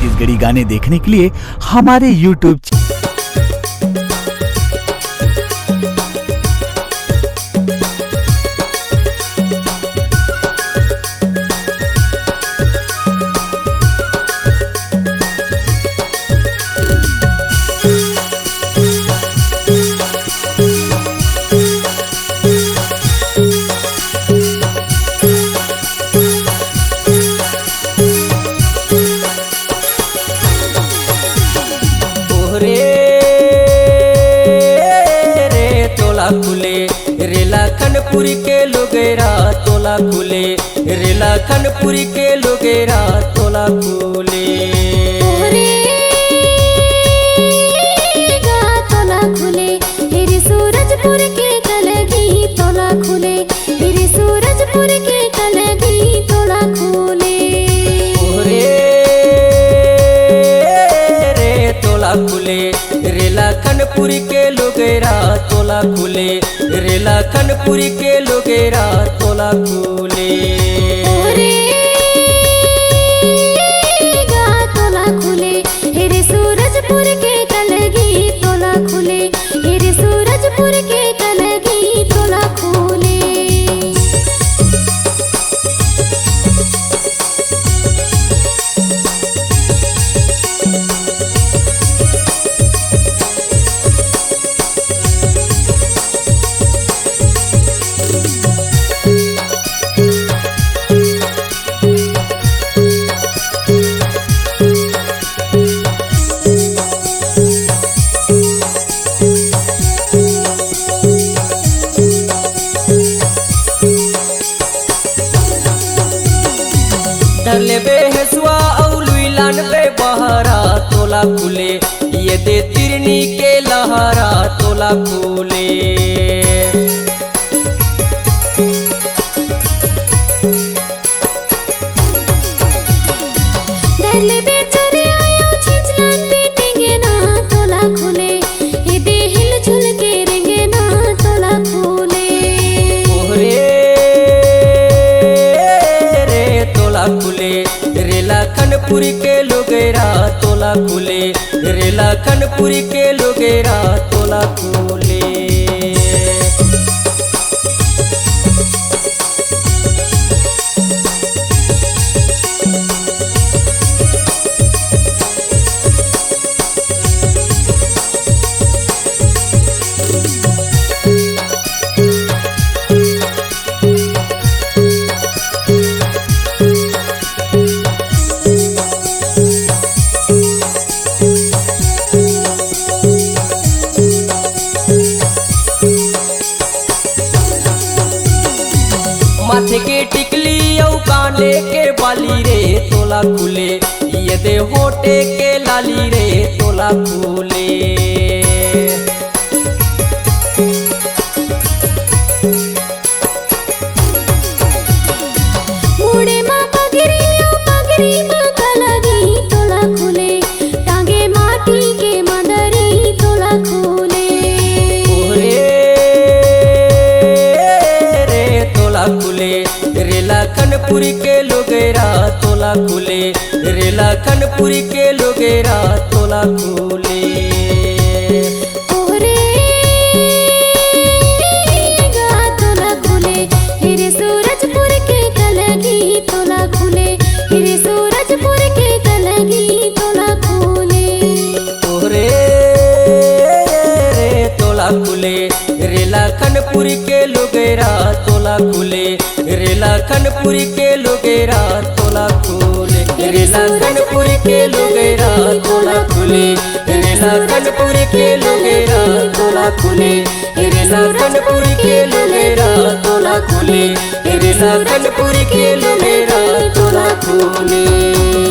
छत्तीसगढ़ी गाने देखने के लिए हमारे YouTube खुले रेला खनपुरी के लोगेरा तोला खुले रेला खनपुरी के लोगेरा तोला खुले तोला खुले हेरे सूरजपुर के कलगी तोला खुले हेरे सूरजपुर के कलगी तोला खुले रे तोला खुले रेला खनपुरी के लोगेरा तोला खुले रेला खनपुरी के लोगेरा तोला खुले तोला खुले हेरे सूरजपुर के कलगी तोला खुले हेरे सूरजपुर के कलगी तोला खुले लेबे हेसुआ औलुइलान बे बहरा तोला खुले ये दे तिरनी के लहरा तोला खुले लेबे चरे आयो छिचलान बेटेंगे ना तोला खुले ये दे हिल झुल के रेंगे ना तोला खुले तोला खुले रेला खनपुरी के लोगेरा तोला खुले रेला खनपुरी के लोगेरा तोला खुले माथे के टिकली औ काने के बाली रे तोला खुले ये दे होटे के लाली रे तोला खुले मुड़े माँ पगरी माँ कलगी तोला खुले टांगे माटी के मदरी तोला खुले तोला खुले रेला खनपुरी के लोगेरा तोला खुले रेला खनपुरी के लोगेरा तोला खुले तोला खुले हेरे सूरजपुर के कलगी तोला खुले हेरे सूरजपुर के कलगी तोला खुले तोला खुले रेला खनपुरी के लोगेरा तोला खुले रेला खनपुरी के लोगेरा तोला खुले रेला खनपुरी के लोगेरा तोला खुले रेला खनपुरी के लोगेरा तोला खुले रेला खनपुरी के लोगेरा तोला खुले रेला खनपुरी के लोगेरा तोला खुले।